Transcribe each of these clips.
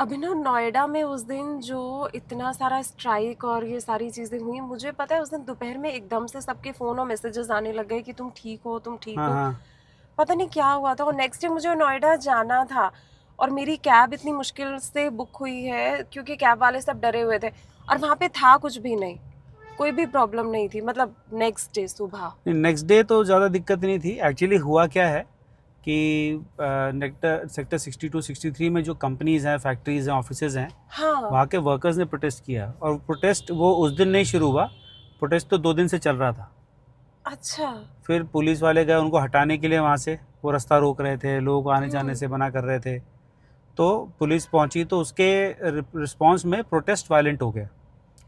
अभी ना नोएडा में उस दिन जो इतना सारा स्ट्राइक और ये सारी चीज़ें हुई, मुझे पता है उस दिन दोपहर में एकदम से सबके फ़ोन और मैसेजेस आने लग गए कि तुम ठीक हो, तुम ठीक हाँ हो। हाँ। पता नहीं क्या हुआ था, और नेक्स्ट डे मुझे नोएडा जाना था और मेरी कैब इतनी मुश्किल से बुक हुई है क्योंकि कैब वाले सब डरे हुए थे, और वहाँ पे था कुछ भी नहीं, कोई भी प्रॉब्लम नहीं थी, मतलब नेक्स्ट डे सुबह। नेक्स्ट डे तो ज़्यादा दिक्कत नहीं थी। एक्चुअली हुआ क्या है कि नेक्टर सेक्टर 62 63 में जो कंपनीज़ हैं, फैक्ट्रीज़ हैं, ऑफिसेज़ हैं, हाँ। वहाँ के वर्कर्स ने प्रोटेस्ट किया। और प्रोटेस्ट वो उस दिन नहीं शुरू हुआ, प्रोटेस्ट तो 2 दिन से चल रहा था। अच्छा। फिर पुलिस वाले गए उनको हटाने के लिए वहाँ से, वो रास्ता रोक रहे थे, लोगों को आने जाने से मना कर रहे थे। तो पुलिस पहुंची तो उसके रिस्पांस में प्रोटेस्ट वायलेंट हो गया,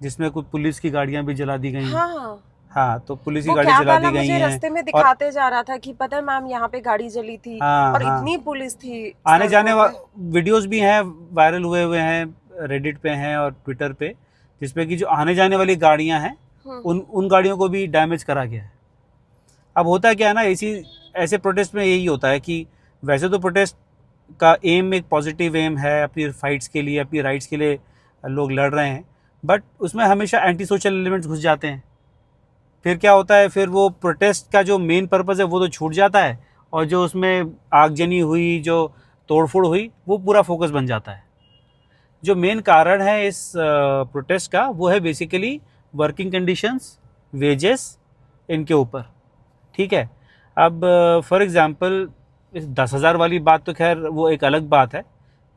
जिसमें कुछ पुलिस की गाड़ियां भी जला दी गई। हाँ, हाँ, तो पुलिस की वो गाड़ी कैब जला दी वाला गई मुझे हैं। रास्ते में और दिखाते जा रहा था कि पता है मैम यहाँ पे गाड़ी जली थी, हाँ और हाँ, इतनी पुलिस थी आने जाने सड़कों पे। वीडियोस भी हैं, वायरल हुए हुए हैं, रेडिट पे हैं और ट्विटर पे, जिसपे कि जो आने जाने वाली गाड़ियां हैं हम्म। उन गाड़ियों को भी डैमेज करा गया है। अब होता क्या है ना, इसी ऐसे प्रोटेस्ट में यही होता है कि वैसे तो प्रोटेस्ट का एम एक पॉजिटिव एम है, अपनी फाइट्स के लिए, अपनी राइट्स के लिए लोग लड़ रहे हैं, बट उसमें हमेशा एंटी सोशल एलिमेंट्स घुस जाते हैं। फिर क्या होता है, फिर वो प्रोटेस्ट का जो मेन पर्पज़ है वो तो छूट जाता है, और जो उसमें आगजनी हुई, जो तोड़फोड़ हुई, वो पूरा फोकस बन जाता है। जो मेन कारण है इस प्रोटेस्ट का वो है बेसिकली वर्किंग कंडीशंस, वेजेस, इनके ऊपर। ठीक है। अब फॉर एग्जांपल इस 10,000 वाली बात तो खैर वो एक अलग बात है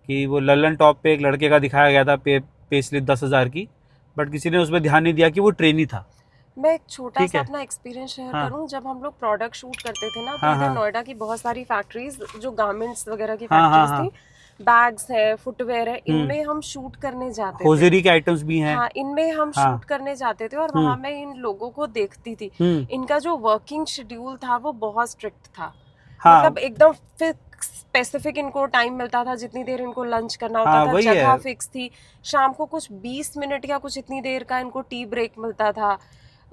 कि वो लल्लन टॉप पे एक लड़के का दिखाया गया था, पे स्लिप 10,000 की, बट किसी ने उस पर ध्यान नहीं दिया कि वो ट्रेनी था। मैं एक छोटा ठीक सा है। अपना एक्सपीरियंस शेयर हाँ करूं, जब हम लोग प्रोडक्ट शूट करते थे ना, तो हाँ इधर हाँ नोएडा की बहुत सारी फैक्ट्रीज जो गारमेंट्स वगैरह की हाँ हाँ फैक्ट्रीज हाँ। थी, बैग्स है, फुटवेयर है, हम्म। इनमें हम शूट करने जाते थे। होजरी के आइटम्स भी हैं। हाँ, इनमें हम हाँ। शूट करने जाते थे, और हम्म वहां मैं इन लोगों को देखती थी। हम्म। इनका जो वर्किंग शेड्यूल था वो बहुत स्ट्रिक्ट था, हाँ मतलब एकदम फिक्स स्पेसिफिक इनको टाइम मिलता था, जितनी देर इनको लंच करना होता हाँ, था, वही जगह है। फिक्स थी। शाम को कुछ 20 मिनट या कुछ इतनी देर का इनको टी ब्रेक मिलता था।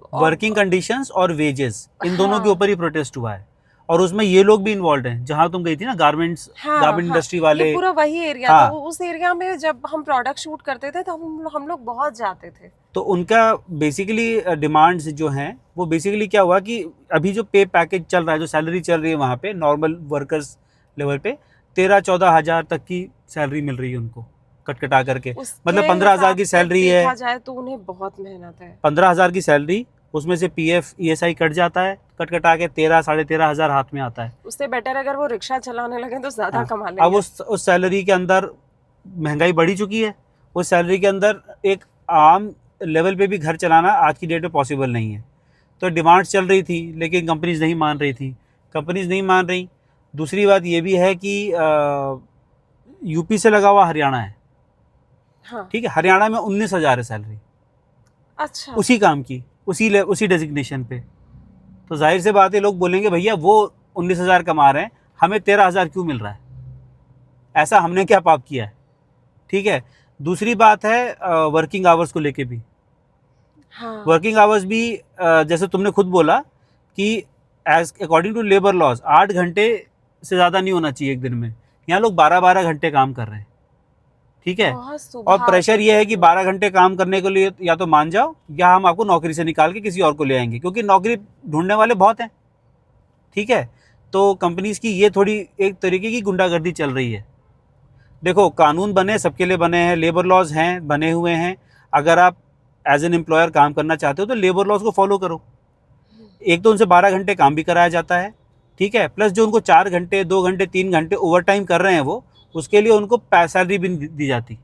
और वर्किंग कंडीशंस और वेजेस, इन दोनों के हाँ ऊपर ही प्रोटेस्ट हुआ है। और उसमें ये लोग भी इन्वॉल्व हैं, जहाँ तुम गई थी ना, गारमेंट्स, हाँ गारमेंट हाँ, इंडस्ट्री ये वाले। पूरा वही एरिया था। हाँ, उस एरिया में जब हम प्रोडक्ट शूट करते थे तो हम लोग बहुत जाते थे। तो उनका बेसिकली डिमांड्स जो हैं वो बेसिकली क्या हुआ कि अभी जो पे पैकेज चल रहा है, जो सैलरी चल रही है वहाँ पे नॉर्मल वर्कर्स लेवल पे, 13-14 हज़ार तक की सैलरी मिल रही है उनको, कटकटा करके। उसके मतलब 15,000 हिसाब की से सैलरी है। देखा जाए तो उन्हें बहुत मेहनत है। 15,000 की सैलरी, उसमें से पीएफ ईएसआई कट जाता है, कटकटा के 13-13,500 हाथ में आता है। उससे बेटर अगर वो रिक्शा चलाने लगे तो ज्यादा हाँ, कमा अब लेंगे। उस सैलरी के अंदर महंगाई बढ़ी चुकी है। उस सैलरी के अंदर एक आम लेवल पे भी घर चलाना आज की डेट में पॉसिबल नहीं है। तो डिमांड्स चल रही थी, लेकिन कंपनीज नहीं मान रही थी। कंपनीज नहीं मान रही। दूसरी बात ये भी है कि यूपी से लगा हुआ हरियाणा है। हाँ। ठीक है, हरियाणा में 19,000 है सैलरी, अच्छा। उसी काम की, उसी डेजिग्नेशन पे। तो जाहिर से बात है, लोग बोलेंगे भैया वो 19,000 कमा रहे हैं, हमें 13,000 क्यों मिल रहा है? ऐसा हमने क्या पाप किया है? ठीक है। दूसरी बात है वर्किंग आवर्स को लेके भी। हाँ। वर्किंग आवर्स भी जैसे तुमने खुद बोला कि as according to labour laws 8 घंटे से ज़्यादा नहीं होना चाहिए एक दिन में। यहाँ लोग 12-12 घंटे काम कर रहे हैं। ठीक है। बहुत और सुबह प्रेशर आते ये थे है ये कि लोग। 12 घंटे काम करने के लिए या तो मान जाओ, या हम आपको नौकरी से निकाल के किसी और को ले आएंगे, क्योंकि नौकरी ढूंढने वाले बहुत हैं। ठीक है। तो कंपनीज की ये थोड़ी एक तरीके की गुंडागर्दी चल रही है। देखो, कानून बने सबके लिए बने हैं, लेबर लॉज हैं, बने हुए हैं। अगर आप एज एन एम्प्लॉयर काम करना चाहते हो तो लेबर लॉज को फॉलो करो। एक तो उनसे 12 घंटे काम भी कराया जाता है। ठीक है। प्लस जो उनको 4 घंटे, 2 घंटे, 3 घंटे ओवर टाइम कर रहे हैं वो, उसके लिए उनको सैलरी भी नहीं दी जाती।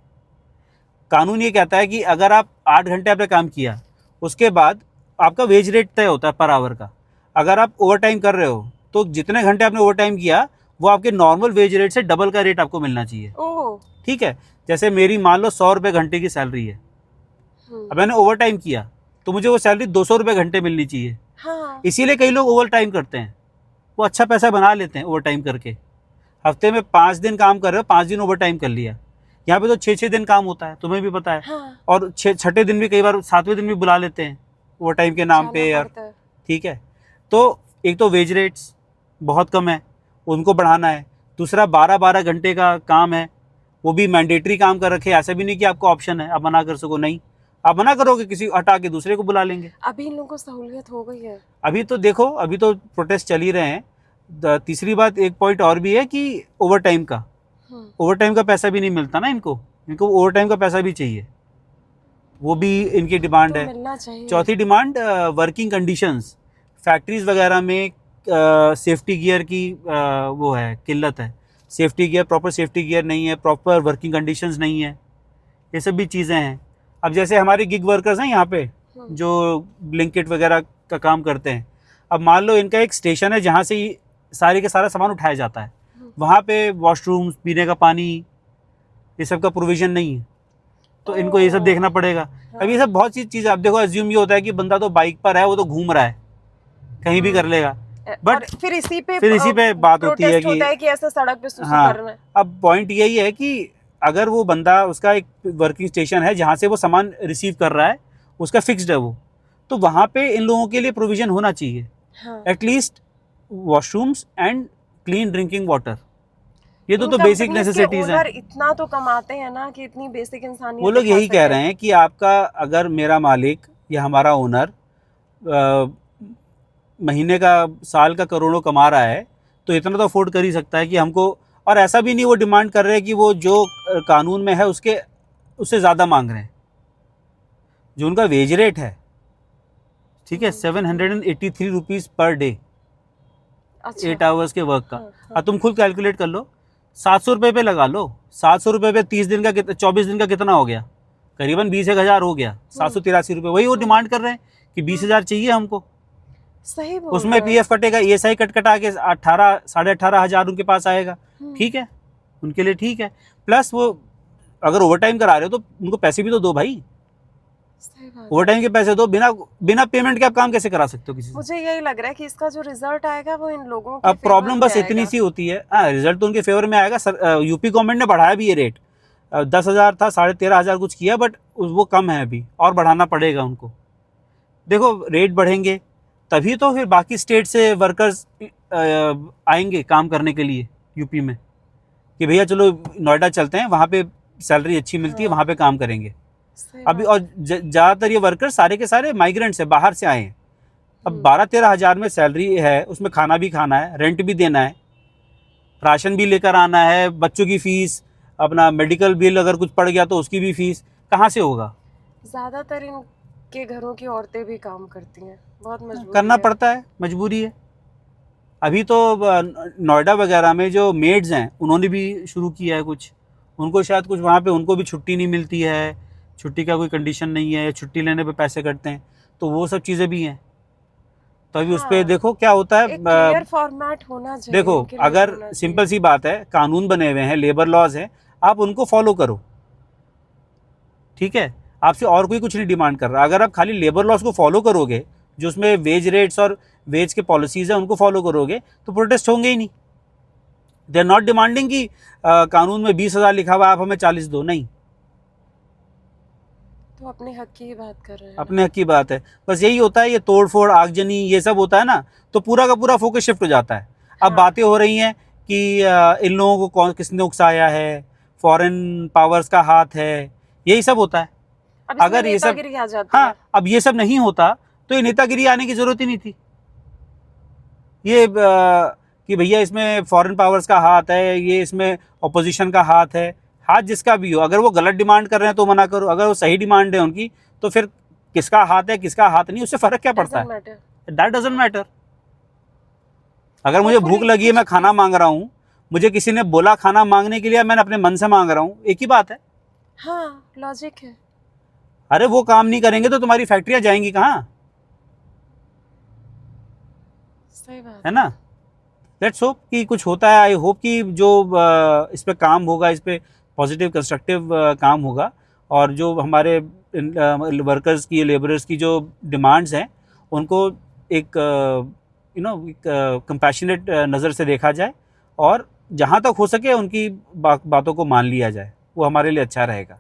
कानून ये कहता है कि अगर आप 8 घंटे आपने काम किया, उसके बाद आपका वेज रेट तय होता है पर आवर का। अगर आप ओवर टाइम कर रहे हो तो जितने घंटे आपने ओवर टाइम किया वो आपके नॉर्मल वेज रेट से डबल का रेट आपको मिलना चाहिए। ओह। ठीक है। जैसे मेरी मान लो 100 रुपये घंटे की सैलरी है, अब मैंने ओवर टाइम किया तो मुझे वो सैलरी 200 रुपये घंटे मिलनी चाहिए। हाँ। इसीलिए कई लोग ओवर टाइम करते हैं, वो अच्छा पैसा बना लेते हैं ओवर टाइम करके। हफ्ते में 5 दिन काम कर रहे हो, 5 दिन ओवर टाइम कर लिया। यहाँ पे तो 6-6 दिन काम होता है, तुम्हें भी पता है। हाँ, और छठे दिन भी, कई बार 7वें दिन भी बुला लेते हैं ओवर टाइम के नाम जाना पे यार। पड़ता है। ठीक है। तो एक तो वेज रेट्स बहुत कम है, उनको बढ़ाना है। दूसरा 12-12 घंटे का काम है, वो भी मैंडेटरी काम कर रखे, ऐसा भी नहीं कि आपको ऑप्शन है आप मना कर सको, नहीं, आप मना करोगे किसी हटा के दूसरे को बुला लेंगे। अभी इन लोगों को सहूलियत हो गई है। अभी तो देखो, अभी तो प्रोटेस्ट चल ही रहे हैं। तीसरी बात, एक पॉइंट और भी है कि ओवर टाइम का, ओवर टाइम का पैसा भी नहीं मिलता ना इनको ओवर टाइम का पैसा भी चाहिए, वो भी इनकी डिमांड तो है। मिलना चाहिए। चौथी डिमांड, वर्किंग कंडीशंस। फैक्ट्रीज वगैरह में सेफ्टी गियर की वो है, किल्लत है। Safety gear, proper safety gear नहीं है, प्रॉपर वर्किंग कंडीशंस नहीं है, ये सब भी चीज़ें हैं। अब जैसे हमारे गिग वर्कर्स हैं यहाँ पे जो ब्लिंकिट वगैरह का काम करते हैं, अब मान लो इनका एक स्टेशन है जहाँ से सारे के सारा सामान उठाया जाता है, वहाँ पे वॉशरूम, पीने का पानी, ये सब का प्रोविज़न नहीं है, तो इनको ये सब देखना पड़ेगा। अब ये सब बहुत सी चीज़, आप देखो एज्यूम ये होता है कि बंदा तो बाइक पर है, वो तो घूम रहा है, कहीं भी कर लेगा, बट फिर इसी पे बात होती है कि ऐसे सड़क पे सुसु हाँ, करना है। अब पॉइंट यही है कि अगर वो बंदा, उसका एक वर्किंग स्टेशन है जहाँ से वो सामान रिसीव कर रहा है, उसका फिक्स्ड है वो, तो वहाँ पे इन लोगों के लिए प्रोविज़न होना चाहिए, at least washrooms and clean drinking water, ये तो बेसिक नेसेसिटीज हैं। इतना तो कमाते हैं ना कि इतनी बेसिक इंसानियत वो लोग यही कह रहे हैं कि आपका, अगर मेरा मालिक या हमारा ओनर महीने का, साल का करोड़ों कमा रहा है, तो इतना तो अफोर्ड कर ही सकता है कि हमको, और ऐसा भी नहीं वो डिमांड कर रहे हैं कि वो जो कानून में है उससे ज़्यादा मांग रहे हैं। जो उनका वेज रेट है, ठीक है, 783 रुपीज़ पर डे, 8 आवर्स के वर्क का। अब तुम खुद कैलकुलेट कर लो, 700 रुपये पे लगा लो, 700 रुपये पे 30 दिन का 24 दिन का कितना हो गया, करीबन 20,000 हो गया, 783 रुपये। वही वो डिमांड कर रहे हैं कि 20,000 चाहिए हमको। सही बोल उसमें पीएफ कटेगा, ईएसआई कटा के 18, 18,500 उनके पास आएगा, ठीक है, उनके लिए ठीक है। प्लस वो अगर ओवर टाइम करा रहे हो तो उनको पैसे भी तो दो भाई, ओवर टाइम के पैसे दो। बिना पेमेंट के आप काम कैसे करा सकते हो किसी से? मुझे यही लग रहा है कि इसका जो रिजल्ट आएगा वो इन लोगों के अब प्रॉब्लम बस इतनी सी होती है, रिजल्ट तो उनके फेवर में आएगा। यूपी गवर्नमेंट ने बढ़ाया भी ये रेट, 10,000 था, 13,500 कुछ किया, बट वो कम है अभी, और बढ़ाना पड़ेगा उनको। देखो रेट बढ़ेंगे तभी तो फिर बाकी स्टेट से वर्कर्स आएंगे काम करने के लिए यूपी में, कि भैया चलो नोएडा चलते हैं, वहाँ पे सैलरी अच्छी मिलती है, वहाँ पे काम करेंगे। अभी और ज़्यादातर ये वर्कर सारे के सारे माइग्रेंट्स हैं, बाहर से आए हैं। अब 12-13 हज़ार में सैलरी है, उसमें खाना भी खाना है, रेंट भी देना है, राशन भी लेकर आना है, बच्चों की फ़ीस, अपना मेडिकल बिल अगर कुछ पड़ गया तो उसकी भी फ़ीस, कहाँ से होगा? ज़्यादातर इनके घरों की औरतें भी काम करती हैं, बहुत मजबूरी करना पड़ता है, मजबूरी है। अभी तो नोएडा वगैरह में जो मेड्स हैं उन्होंने भी शुरू किया है कुछ, उनको शायद कुछ वहाँ पे उनको भी छुट्टी नहीं मिलती है, छुट्टी का कोई कंडीशन नहीं है, छुट्टी लेने पे पैसे कटते हैं, तो वो सब चीज़ें भी हैं। तो अभी उस पर देखो क्या होता है। क्लियर फॉर्मेट होना चाहिए। देखो अगर सिंपल सी बात है, कानून बने हुए हैं, लेबर लॉज हैं, आप उनको फॉलो करो, ठीक है, आपसे और कोई कुछ नहीं डिमांड कर रहा। अगर आप खाली लेबर लॉज को फॉलो करोगे, जो उसमें वेज रेट्स और वेज के पॉलिसीज़ हैं उनको फॉलो करोगे, तो प्रोटेस्ट होंगे ही नहीं। दे आर नॉट डिमांडिंग कि कानून में 20,000 लिखा हुआ आप हमें 40 दो, नहीं, तो अपने हक की बात कर रहे हैं, अपने हक की बात है। बस यही होता है, ये तोड़ फोड़, आगजनी, ये सब होता है ना, तो पूरा का पूरा फोकस शिफ्ट हो जाता है। अब बातें हो रही हैं कि इन लोगों को किसने उकसाया है, फॉरेन पावर्स का हाथ है, यही सब होता है। अगर ये सब, हाँ, अब ये सब नहीं होता तो ये नेतागिरी आने की जरूरत ही नहीं थी। ये कि भैया इसमें फॉरेन पावर्स का हाथ है, ये इसमें अपोजिशन का हाथ है, हाथ जिसका भी हो, अगर वो गलत डिमांड कर रहे हैं तो मना करो, अगर वो सही डिमांड है उनकी तो फिर किसका हाथ है किसका हाथ नहीं, उससे फर्क क्या पड़ता है? That doesn't matter. अगर मुझे भूख लगी है, मैं खाना मांग रहा हूँ, मुझे किसी ने बोला खाना मांगने के लिए, मैंने अपने मन से मांग रहा हूँ, एक ही बात है। हाँ, लॉजिक है। अरे वो काम नहीं करेंगे तो तुम्हारी फैक्ट्रियां जाएंगी कहाँ? सही बात है ना। लेट्स होप कि कुछ होता है। आई होप कि जो इस पे काम होगा, इस पे पॉजिटिव कंस्ट्रक्टिव काम होगा, और जो हमारे वर्कर्स की, लेबरर्स की जो डिमांड्स हैं उनको एक कंपैशनेट नज़र से देखा जाए, और जहाँ तक हो सके उनकी बातों को मान लिया जाए, वो हमारे लिए अच्छा रहेगा।